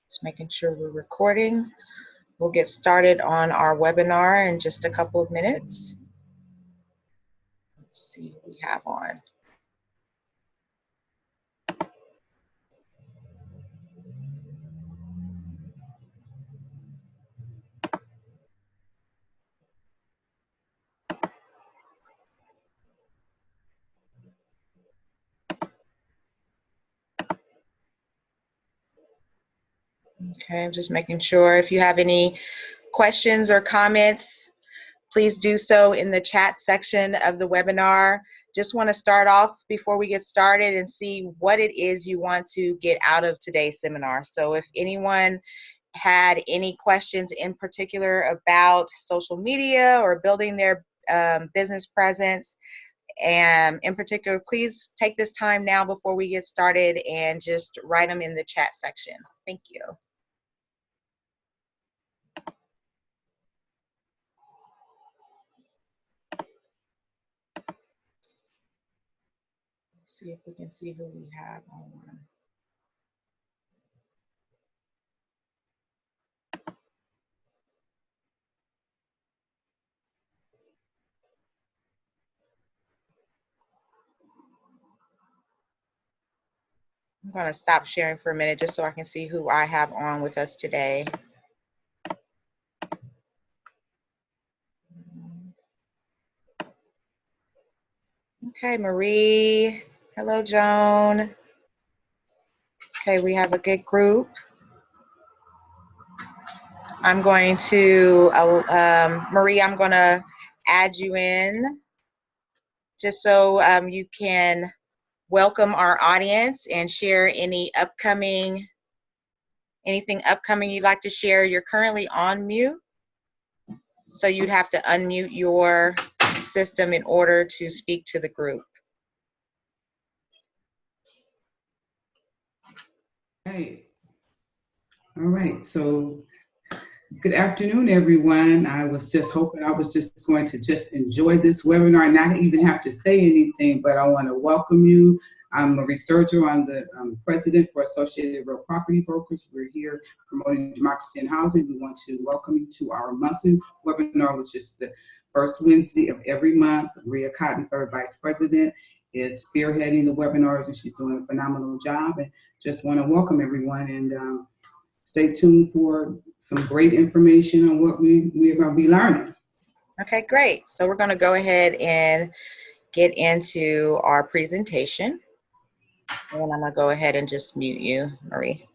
Just making sure we're recording. We'll get started on our webinar in just a couple of minutes. Let's see what we have on. Okay, I'm just making sure if you have any questions or comments, please do so in the chat section of the webinar. Just want to start off before we get started and see what it is you want to get out of today's seminar. So if anyone had any questions in particular about social media or building their business presence, and in particular, please take this time now before we get started and just write them in the chat section. Thank you. See if we can see who we have on. I'm going to stop sharing for a minute just so I can see who I have on with us today. Okay, Marie. Hello, Joan. Okay, we have a good group. I'm going to, Marie, I'm going to add you in just so you can welcome our audience and share anything upcoming you'd like to share. You're currently on mute, so you'd have to unmute your system in order to speak to the group. Hey. All right, so good afternoon, everyone. I was just hoping I was just going to just enjoy this webinar and not even have to say anything, but I want to welcome you. I'm Marie Sturgill. I'm the president for Associated Real Property Brokers. We're here promoting democracy in housing. We want to welcome you to our monthly webinar, which is the first Wednesday of every month. Rhea Cotton, third vice president, is spearheading the webinars, and she's doing a phenomenal job. And just want to welcome everyone, and stay tuned for some great information on what we're going to be learning. Okay, great. So we're going to go ahead and get into our presentation. And I'm going to go ahead and just mute you, Marie.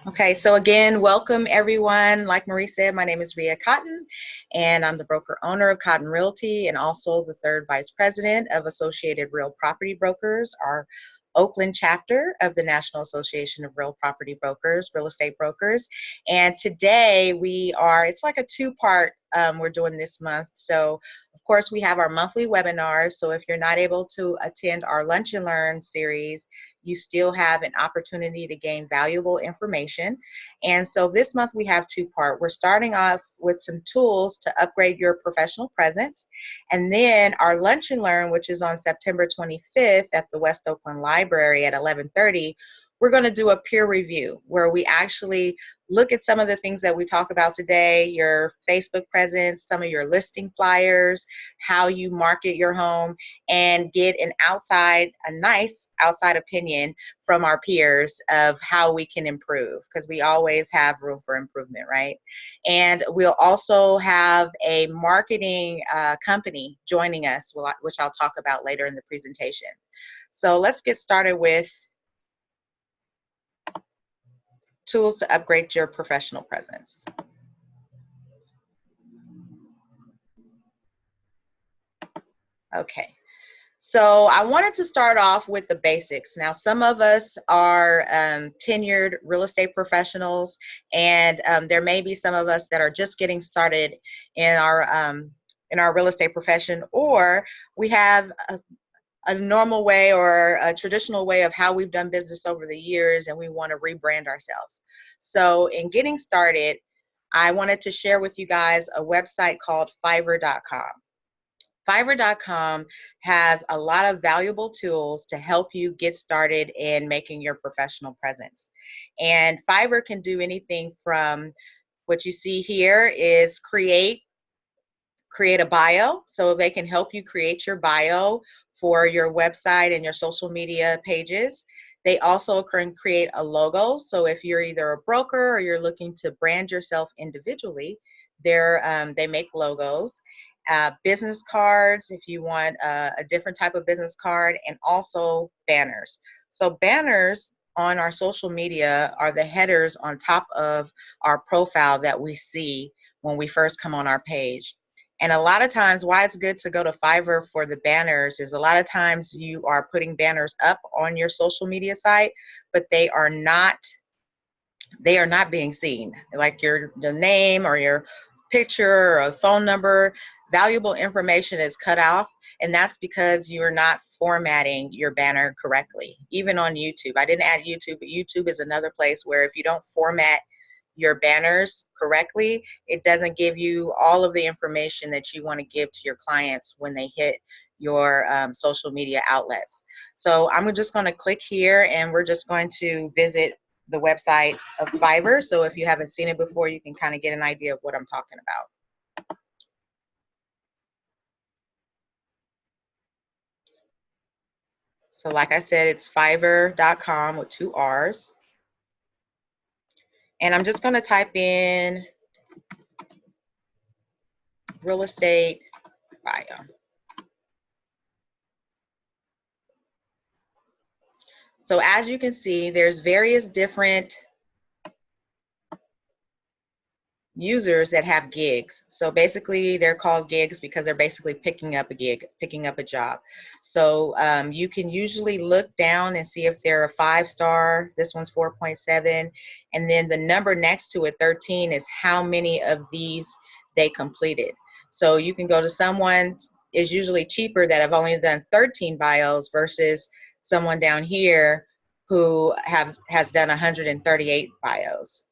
Okay, so again, welcome everyone. Like Marie said, my name is Rhea Cotton, and I'm the broker owner of Cotton Realty and also the third vice president of Associated Real Property Brokers, our Oakland chapter of the National Association of Real Property Brokers, real estate brokers. And today it's like a two-part we're doing this month. So of course we have our monthly webinars. So if you're not able to attend our Lunch and Learn series, you still have an opportunity to gain valuable information. And so this month we have two-part. We're starting off with some tools to upgrade your professional presence. And then our Lunch and Learn, which is on September 25th at the West Oakland Library at 11:30, we're going to do a peer review where we actually look at some of the things that we talk about today, your Facebook presence, some of your listing flyers, how you market your home, and get a nice outside opinion from our peers of how we can improve, because we always have room for improvement, right? And we'll also have a marketing company joining us, which I'll talk about later in the presentation. So let's get started with tools to upgrade your professional presence. Okay, so I wanted to start off with the basics. Now, some of us are tenured real estate professionals, and there may be some of us that are just getting started in our real estate profession, or we have a normal way or a traditional way of how we've done business over the years, and we want to rebrand ourselves. So in getting started, I wanted to share with you guys a website called Fiverr.com. Fiverr.com has a lot of valuable tools to help you get started in making your professional presence. And Fiverr can do anything from what you see here is create a bio, so they can help you create your bio for your website and your social media pages. They also can create a logo, so if you're either a broker or you're looking to brand yourself individually, they make logos. Business cards, if you want a different type of business card, and also banners. So banners on our social media are the headers on top of our profile that we see when we first come on our page. And a lot of times, why it's good to go to Fiverr for the banners is a lot of times you are putting banners up on your social media site, but they are not being seen. Like the name or your picture or a phone number, valuable information is cut off, and that's because you're not formatting your banner correctly. Even on YouTube, I didn't add YouTube, but YouTube is another place where if you don't format your banners correctly, it doesn't give you all of the information that you want to give to your clients when they hit your social media outlets. So I'm just going to click here, and we're just going to visit the website of Fiverr. So if you haven't seen it before, you can kind of get an idea of what I'm talking about. So like I said, it's Fiverr.com with 2 R's. And I'm just going to type in real estate bio. So as you can see, there's various different users that have gigs. So basically they're called gigs because they're basically picking up a gig, picking up a job. So you can usually look down and see if they're a 5-star. This one's 4.7, and then the number next to it, 13, is how many of these they completed. So you can go to someone is usually cheaper that have only done 13 bios versus someone down here who has done 138 bios.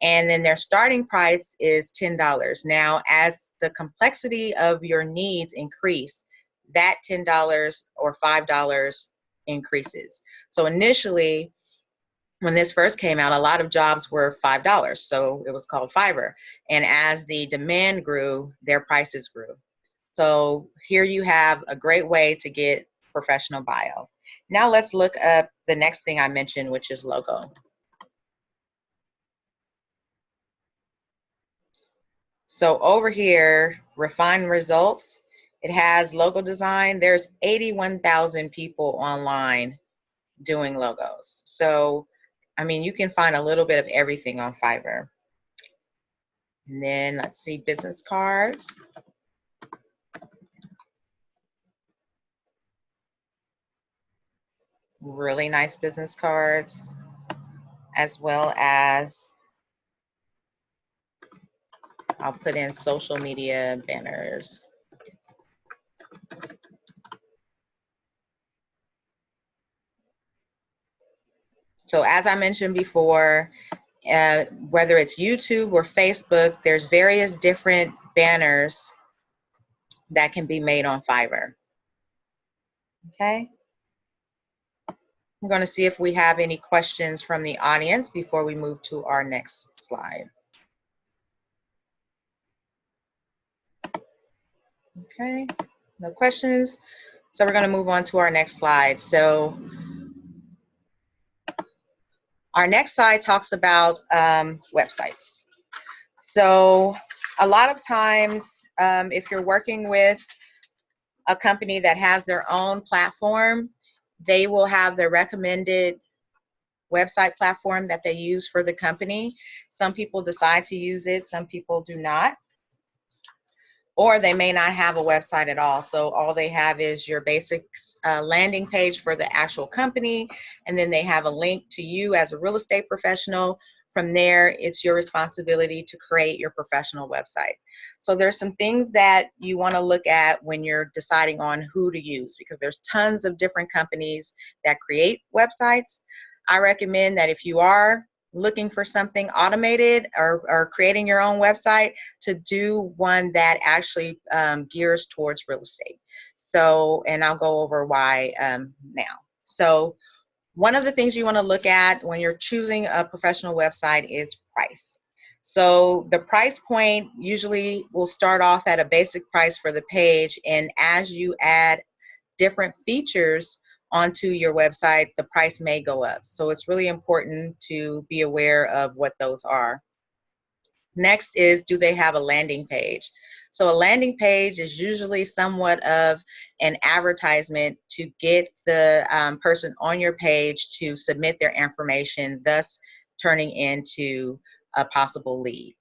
And then their starting price is $10. Now, as the complexity of your needs increase, that $10 or $5 increases. So initially, when this first came out, a lot of jobs were $5, so it was called Fiverr. And as the demand grew, their prices grew. So here you have a great way to get professional bio. Now let's look up the next thing I mentioned, which is logo. So over here, refine results, it has logo design. There's 81,000 people online doing logos. So, I mean, you can find a little bit of everything on Fiverr. And then let's see, business cards. Really nice business cards, as well as I'll put in social media banners. So as I mentioned before, whether it's YouTube or Facebook, there's various different banners that can be made on Fiverr. Okay. I'm going to see if we have any questions from the audience before we move to our next slide. Okay, no questions. So we're going to move on to our next slide. So our next slide talks about websites. So a lot of times, if you're working with a company that has their own platform, they will have their recommended website platform that they use for the company. Some people decide to use it, some people do not. Or they may not have a website at all. So all they have is your basic landing page for the actual company, and then they have a link to you as a real estate professional. From there, it's your responsibility to create your professional website. So there's some things that you want to look at when you're deciding on who to use, because there's tons of different companies that create websites. I recommend that if you are looking for something automated or creating your own website, to do one that actually gears towards real estate. So, and I'll go over why now. So one of the things you want to look at when you're choosing a professional website is price. So the price point usually will start off at a basic price for the page, and as you add different features onto your website, the price may go up. So it's really important to be aware of what those are. Next is, do they have a landing page? So a landing page is usually somewhat of an advertisement to get the person on your page to submit their information, thus turning into a possible lead.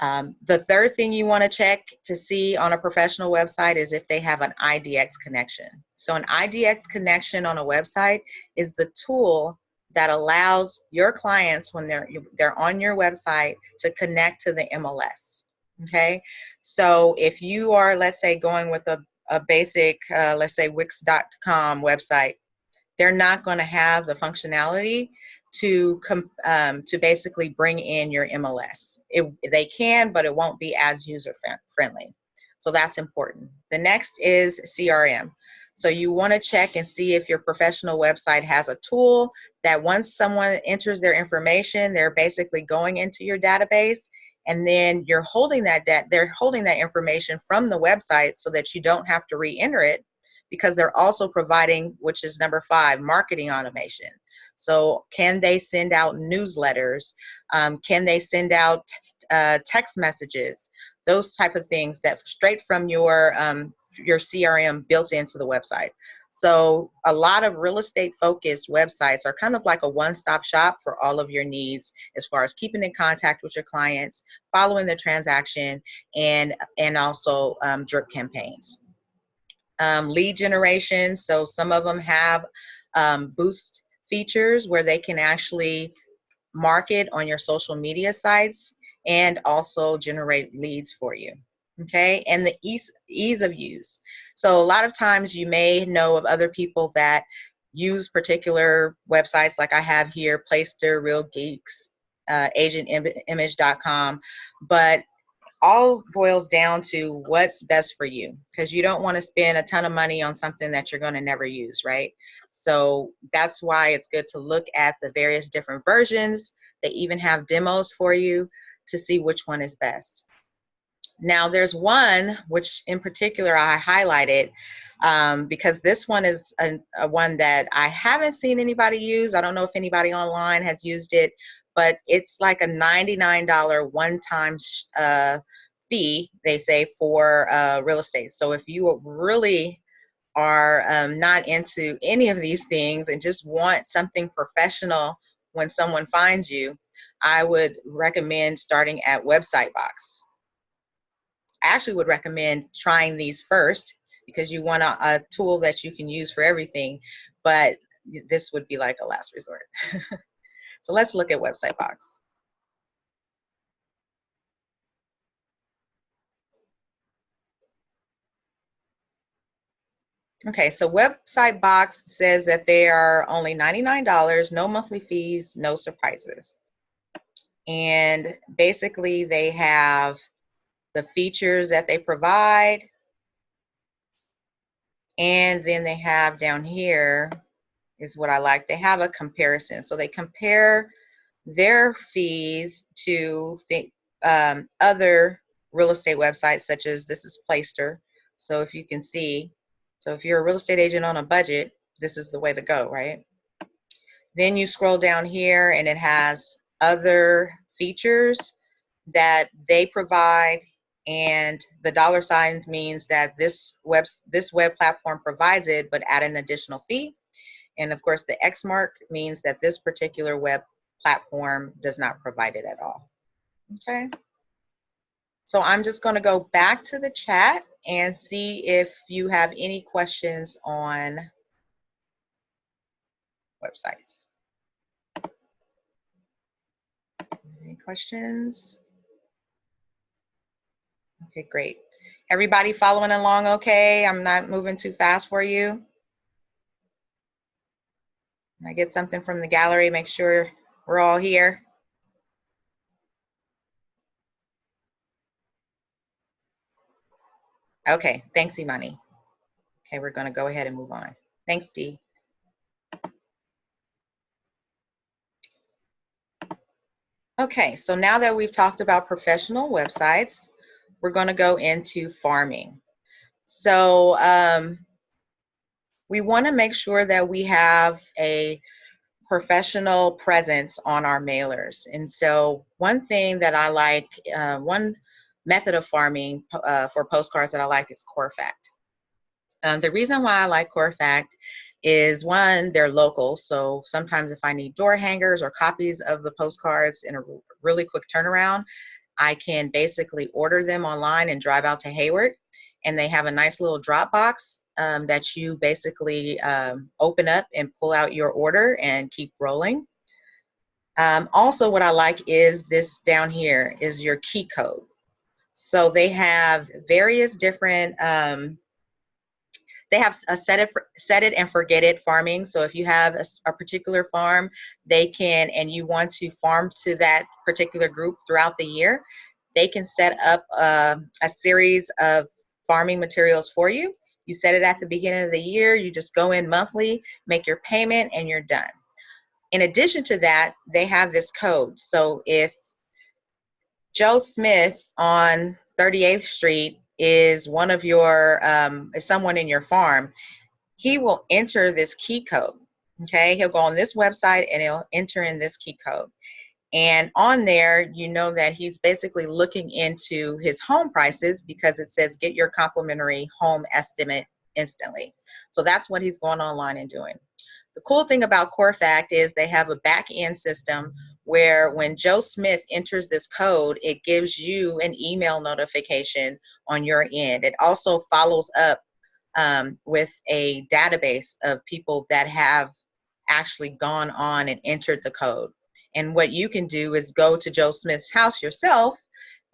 The third thing you want to check to see on a professional website is if they have an IDX connection. So an IDX connection on a website is the tool that allows your clients, when they're on your website, to connect to the MLS. Okay, so if you are, let's say, going with a basic, let's say Wix.com website, they're not going to have the functionality to basically bring in your MLS. They can, but it won't be as user friendly. So that's important. The next is CRM. So you want to check and see if your professional website has a tool that once someone enters their information, they're basically going into your database, and then they're holding that information from the website so that you don't have to re-enter it, because they're also providing, which is number 5, marketing automation. So can they send out newsletters? Can they send out text messages? Those type of things that straight from your CRM built into the website. So a lot of real estate focused websites are kind of like a one-stop shop for all of your needs, as far as keeping in contact with your clients, following the transaction, and also drip campaigns. Lead generation, so some of them have boost features where they can actually market on your social media sites and also generate leads for you. Okay, and the ease of use. So a lot of times you may know of other people that use particular websites, like I have here, Playster, Real Geeks, agentimage.com, but all boils down to what's best for you, because you don't want to spend a ton of money on something that you're going to never use, right? So that's why it's good to look at the various different versions. They even have demos for you to see which one is best. Now there's one which in particular I highlighted because this one is a one that I haven't seen anybody use. I don't know if anybody online has used it, but it's like a $99 one-time fee, they say, for real estate. So if you really are not into any of these things and just want something professional when someone finds you, I would recommend starting at Website Box. I actually would recommend trying these first, because you want a tool that you can use for everything, but this would be like a last resort. So let's look at Website Box. Okay, so Website Box says that they are only $99, no monthly fees, no surprises. And basically they have the features that they provide, and then they have down here is what I like. They have a comparison. So they compare their fees to the other real estate websites, such as, this is Playster. So if you can see, so if you're a real estate agent on a budget, this is the way to go, right? Then you scroll down here and it has other features that they provide, and the dollar sign means that this web platform provides it, but at an additional fee. And of course, the X mark means that this particular web platform does not provide it at all. Okay. So I'm just going to go back to the chat and see if you have any questions on websites. Any questions? Okay, great. Everybody following along okay? I'm not moving too fast for you. When I get something from the gallery, make sure we're all here. Okay, thanks, Imani. Okay, we're going to go ahead and move on. Thanks, Dee. Okay, so now that we've talked about professional websites, we're going to go into farming. So we want to make sure that we have a professional presence on our mailers. And so one thing that I like, one method of farming for postcards that I like is Corfact. The reason why I like Corfact is, one, they're local. So sometimes if I need door hangers or copies of the postcards in a really quick turnaround, I can basically order them online and drive out to Hayward. And they have a nice little drop box that you basically open up and pull out your order and keep rolling. Also, what I like is this down here is your key code. So they have various different they have a set it and forget it farming. So if you have a particular farm, they can, and you want to farm to that particular group throughout the year, they can set up a series of farming materials for you. You set it at the beginning of the year, you just go in monthly, make your payment, and you're done. In addition to that, they have this code. So if Joe Smith on 38th Street is one of your, is someone in your farm, he will enter this key code. Okay, he'll go on this website and he'll enter in this key code. And on there, you know that he's basically looking into his home prices because it says get your complimentary home estimate instantly. So that's what he's going online and doing. The cool thing about Corfact is they have a back end system where when Joe Smith enters this code, it gives you an email notification on your end. It also follows up with a database of people that have actually gone on and entered the code. And what you can do is go to Joe Smith's house yourself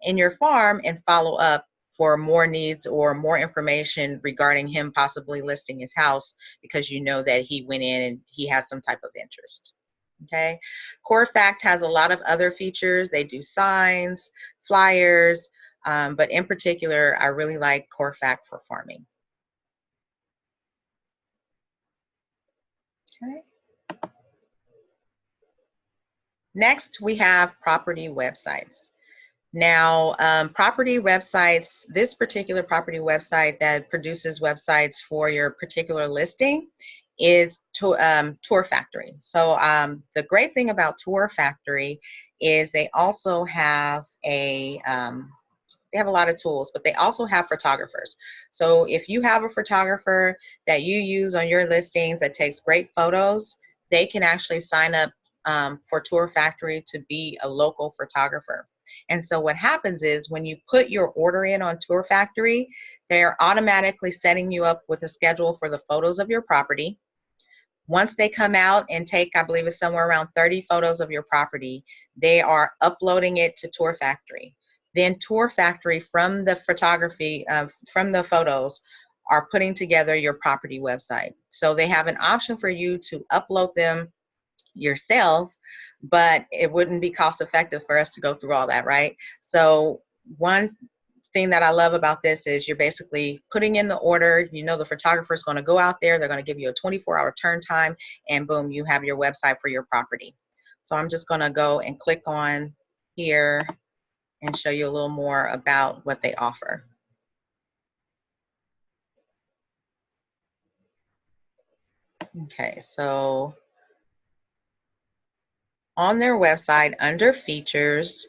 in your farm and follow up for more needs or more information regarding him possibly listing his house because you know that he went in and he has some type of interest. Okay, Corfact has a lot of other features. They do signs, flyers, but in particular, I really like Corfact for farming. Okay. Next, we have property websites. Now, property websites, this particular property website that produces websites for your particular listing is Tour Factory. So the great thing about Tour Factory is they also have they have a lot of tools, but they also have photographers. So if you have a photographer that you use on your listings that takes great photos, they can actually sign up for Tour Factory to be a local photographer. And so what happens is when you put your order in on Tour Factory, they're automatically setting you up with a schedule for the photos of your property. Once they come out and take, I believe it's somewhere around 30 photos of your property, they are uploading it to Tour Factory. Then Tour Factory, from the photography, from the photos, are putting together your property website. So they have an option for you to upload them yourselves, but it wouldn't be cost effective for us to go through all that, right? So one thing that I love about this is you're basically putting in the order, you know the photographer is going to go out there, they're going to give you a 24-hour turn time, and boom, you have your website for your property. So I'm just going to go and click on here and show you a little more about what they offer. Okay, so on their website, under features,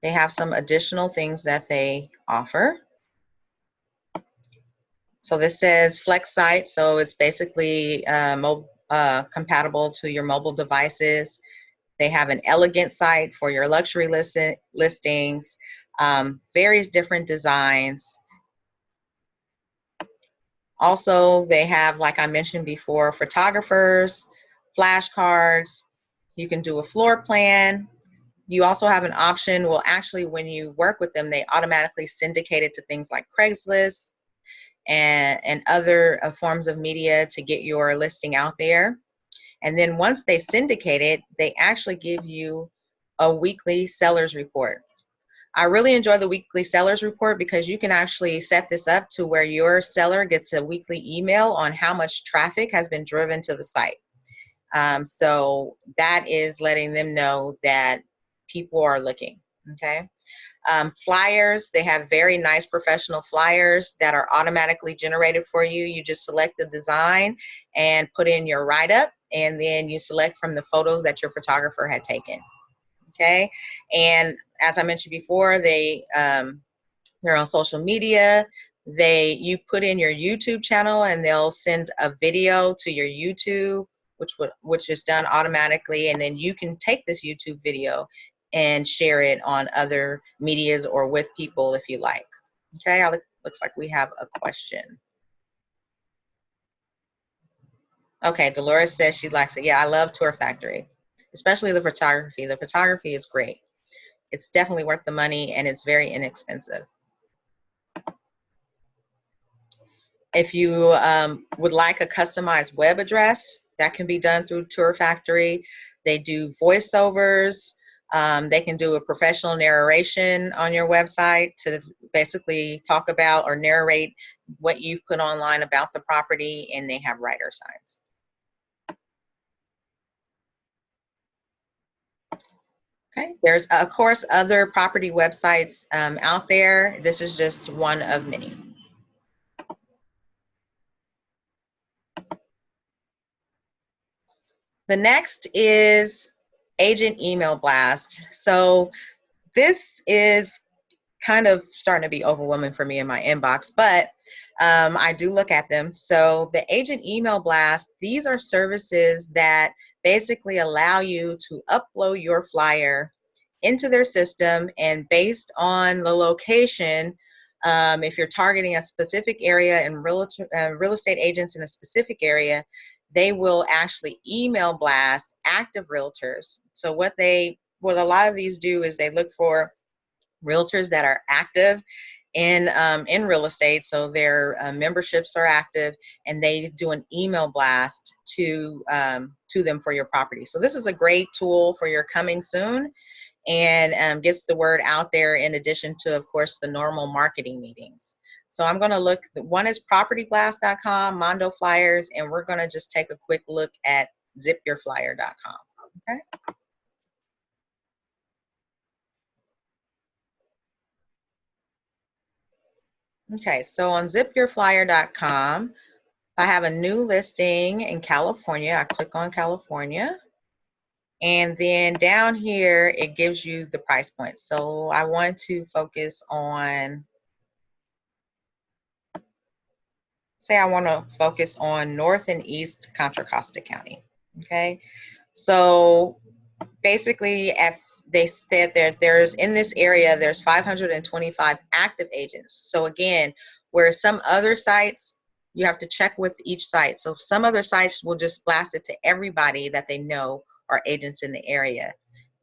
they have some additional things that they offer. So this says Flex Site, so it's basically compatible to your mobile devices. They have an elegant site for your luxury listings, various different designs. Also, they have, like I mentioned before, photographers, flashcards. You can do a floor plan. You also have an option, well, actually, when you work with them, they automatically syndicate it to things like Craigslist and other forms of media to get your listing out there. And then once they syndicate it, they actually give you a weekly seller's report. I really enjoy the weekly sellers report because you can actually set this up to where your seller gets a weekly email on how much traffic has been driven to the site. So that is letting them know that people are looking, okay? Flyers, they have very nice professional flyers that are automatically generated for you. You just select the design and put in your write-up, and then you select from the photos that your photographer had taken, okay? And as I mentioned before, they're on social media. You put in your YouTube channel and they'll send a video to your YouTube, which is done automatically, and then you can take this YouTube video and share it on other medias or with people if you like. Okay, looks like we have a question. Okay, Dolores says she likes it. Yeah, I love Tour Factory, especially the photography. The photography is great. It's definitely worth the money and it's very inexpensive. If you would like a customized web address, that can be done through Tour Factory. They do voiceovers. They can do a professional narration on your website to basically talk about or narrate what you've put online about the property, and they have writer signs. Okay, there's of course other property websites out there. This is just one of many. The next is agent email blast. So this is kind of starting to be overwhelming for me in my inbox, but I do look at them. So the agent email blast, these are services that basically allow you to upload your flyer into their system, and based on the location, if you're targeting a specific area and real estate agents in a specific area, they will actually email blast active realtors. So what a lot of these do is they look for realtors that are active in real estate, so their memberships are active, and they do an email blast to them for your property. So this is a great tool for your coming soon, and gets the word out there in addition to, of course, the normal marketing meetings. So I'm going to look, one is propertyblast.com, Mondo Flyers, and we're going to just take a quick look at zipyourflyer.com. Okay. Okay, so on zipyourflyer.com, I have a new listing in California. I click on California, and then down here it gives you the price point. So I want to focus on, say I want to focus on North and East Contra Costa County. Okay, so basically if they said that there's in this area there's 525 active agents. So again, where some other sites you have to check with each site. So some other sites will just blast it to everybody that they know are agents in the area.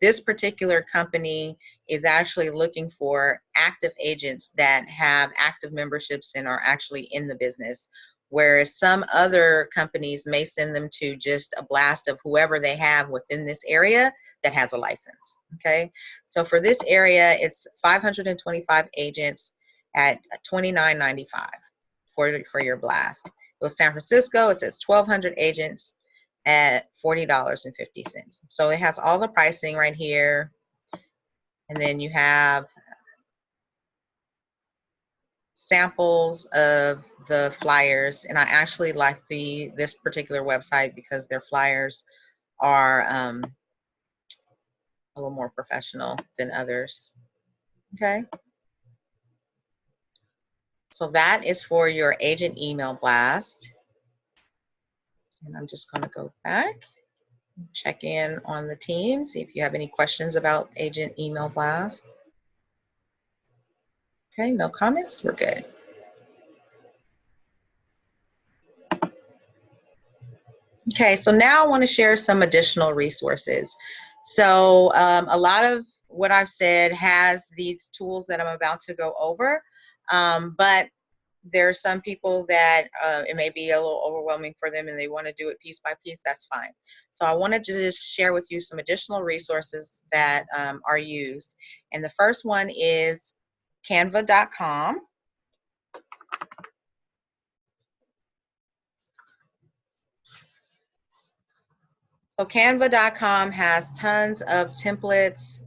This particular company is actually looking for active agents that have active memberships and are actually in the business, whereas some other companies may send them to just a blast of whoever they have within this area that has a license. Okay, so for this area it's 525 agents at $29.95 for your blast. With San Francisco, it says 1,200 agents at $40.50. So it has all the pricing right here, and then you have samples of the flyers, and I actually like this particular website because their flyers are a little more professional than others. Okay, so that is for your agent email blast, and I'm just going to go back, check in on the team, see if you have any questions about agent email blast. Okay, no comments, we're good. Okay, so now I want to share some additional resources. So a lot of what I've said has these tools that I'm about to go over, but there are some people that it may be a little overwhelming for them and they want to do it piece by piece. That's fine. So I wanted to just share with you some additional resources that are used. And the first one is canva.com. So canva.com has tons of templates,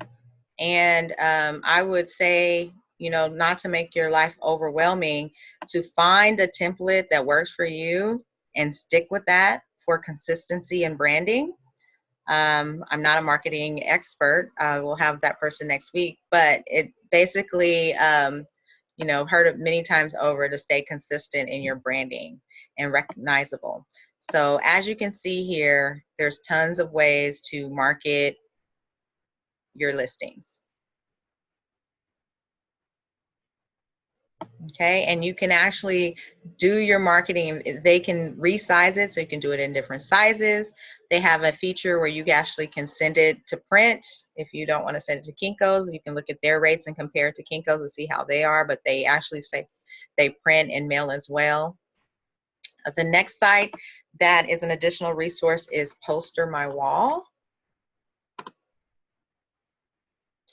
and I would say, you know, not to make your life overwhelming, to find a template that works for you and stick with that for consistency and branding. I'm not a marketing expert. We'll have that person next week, but it basically, you know, heard it many times over, to stay consistent in your branding and recognizable. So as you can see here, there's tons of ways to market your listings. Okay, and you can actually do your marketing. They can resize it, so you can do it in different sizes. They have a feature where you actually can send it to print. If you don't want to send it to Kinko's, you can look at their rates and compare it to Kinko's and see how they are, but they actually say they print and mail as well. The next site that is an additional resource is Poster My Wall.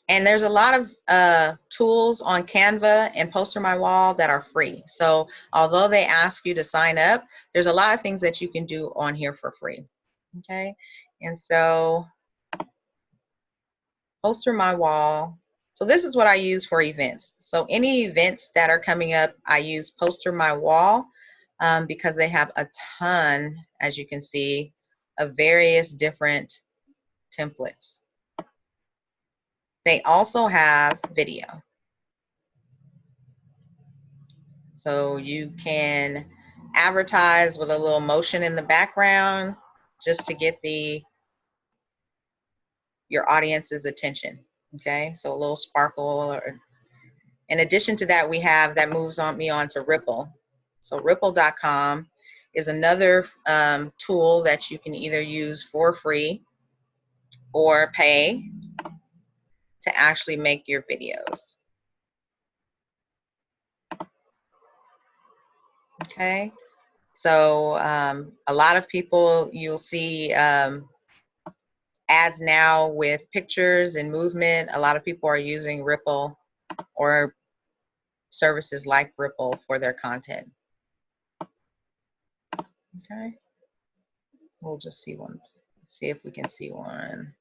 And there's a lot of tools on Canva and Poster My Wall that are free. So although they ask you to sign up, there's a lot of things that you can do on here for free. Okay, and so Poster My Wall. So this is what I use for events. So any events that are coming up, I use Poster My Wall because they have a ton, as you can see, of various different templates. They also have video. So you can advertise with a little motion in the background just to get your audience's attention. Okay, so a little sparkle. In addition to that, we have that moves me on to Ripple. So Ripple.com is another tool that you can either use for free or pay to actually make your videos. Okay, so a lot of people, you'll see ads now with pictures and movement. A lot of people are using Ripple or services like Ripple for their content. Okay, we'll just see one. See if we can see one.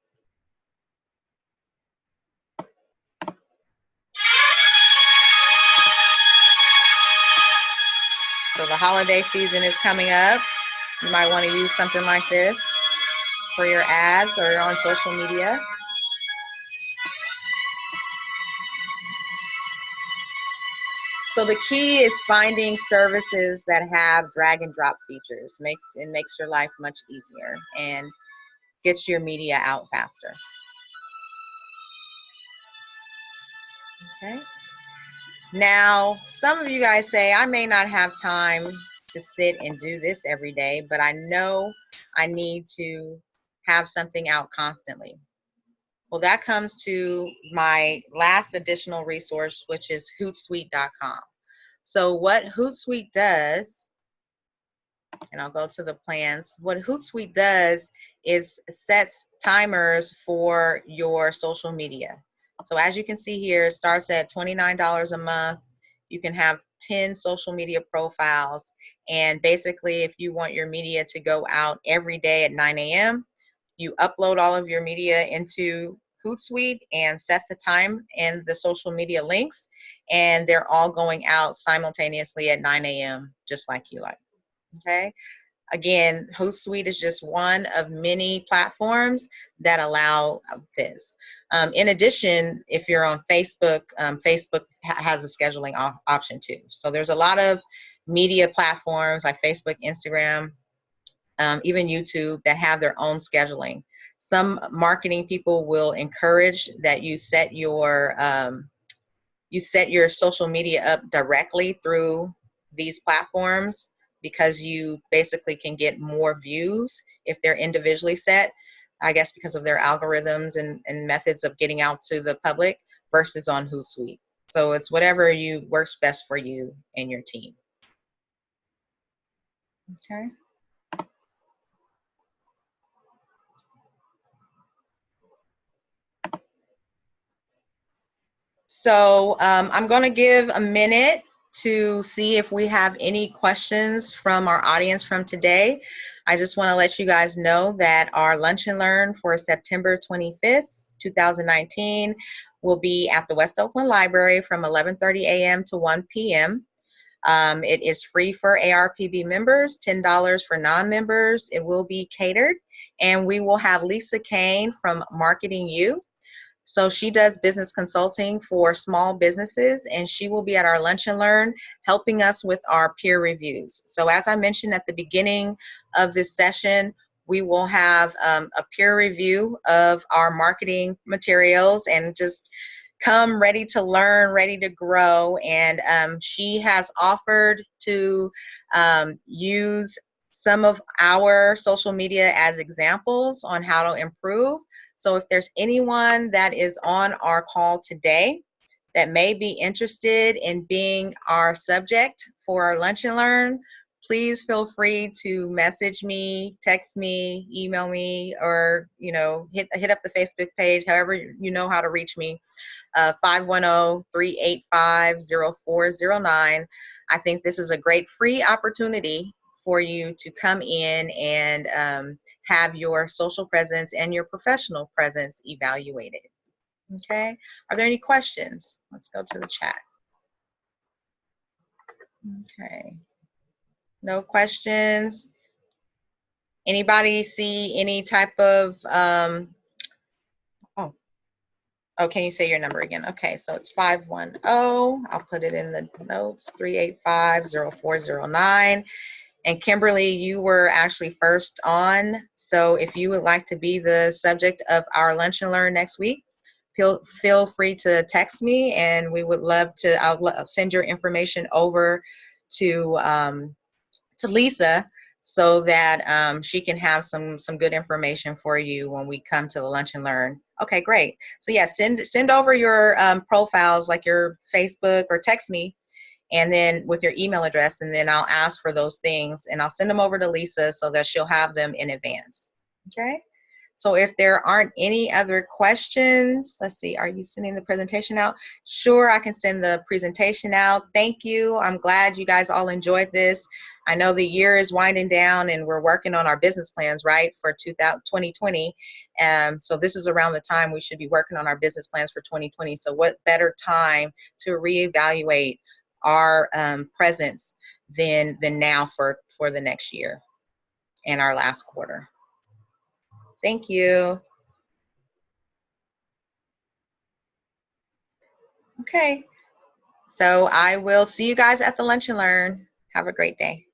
So the holiday season is coming up. You might want to use something like this for your ads or on social media. So the key is finding services that have drag and drop features. It makes your life much easier and gets your media out faster. Okay. Now, some of you guys say, I may not have time to sit and do this every day, but I know I need to have something out constantly. Well, that comes to my last additional resource, which is Hootsuite.com. So what Hootsuite does, and I'll go to the plans, what Hootsuite does is sets timers for your social media. So as you can see here, it starts at $29 a month. You can have 10 social media profiles. And basically, if you want your media to go out every day at 9 a.m., you upload all of your media into Hootsuite and set the time and the social media links, and they're all going out simultaneously at 9 a.m., just like you like. Okay. Again, Hootsuite is just one of many platforms that allow this. In addition, if you're on Facebook, Facebook has a scheduling option too. So there's a lot of media platforms like Facebook, Instagram, even YouTube that have their own scheduling. Some marketing people will encourage that you set your social media up directly through these platforms, because you basically can get more views if they're individually set, I guess because of their algorithms and methods of getting out to the public versus on Hootsuite. So it's whatever works best for you and your team. Okay. So I'm going to give a minute to see if we have any questions from our audience from today. I just want to let you guys know that our Lunch and Learn for September 25th, 2019 will be at the West Oakland Library from 11:30 a.m. to 1 p.m. It is free for ARPB members, $10 for non-members. It will be catered, and we will have Lisa Kane from Marketing U. So she does business consulting for small businesses, and she will be at our Lunch and Learn helping us with our peer reviews. So as I mentioned at the beginning of this session, we will have a peer review of our marketing materials and just come ready to learn, ready to grow. And she has offered to use some of our social media as examples on how to improve. So if there's anyone that is on our call today that may be interested in being our subject for our Lunch and Learn, please feel free to message me, text me, email me, or hit up the Facebook page, however you know how to reach me. 510-385-0409. I think this is a great free opportunity for you to come in and have your social presence and your professional presence evaluated. Okay, are there any questions? Let's go to the chat. Okay, no questions. Anybody see any type of, oh, can you say your number again? Okay, so it's 510, I'll put it in the notes, 385-0409. And Kimberly, you were actually first on. So if you would like to be the subject of our Lunch and Learn next week, feel free to text me, and we would love to, I'll send your information over to Lisa so that she can have some good information for you when we come to the Lunch and Learn. Okay, great. So yeah, send over your profiles, like your Facebook, or text me, and then with your email address, and then I'll ask for those things and I'll send them over to Lisa so that she'll have them in advance. Okay. So if there aren't any other questions, let's see, are you sending the presentation out? Sure, I can send the presentation out. Thank you. I'm glad you guys all enjoyed this. I know the year is winding down and we're working on our business plans, right, for 2020. So this is around the time we should be working on our business plans for 2020. So what better time to reevaluate our presence than now for the next year and our last quarter. Thank you. Okay, so I will see you guys at the Lunch and Learn. Have a great day.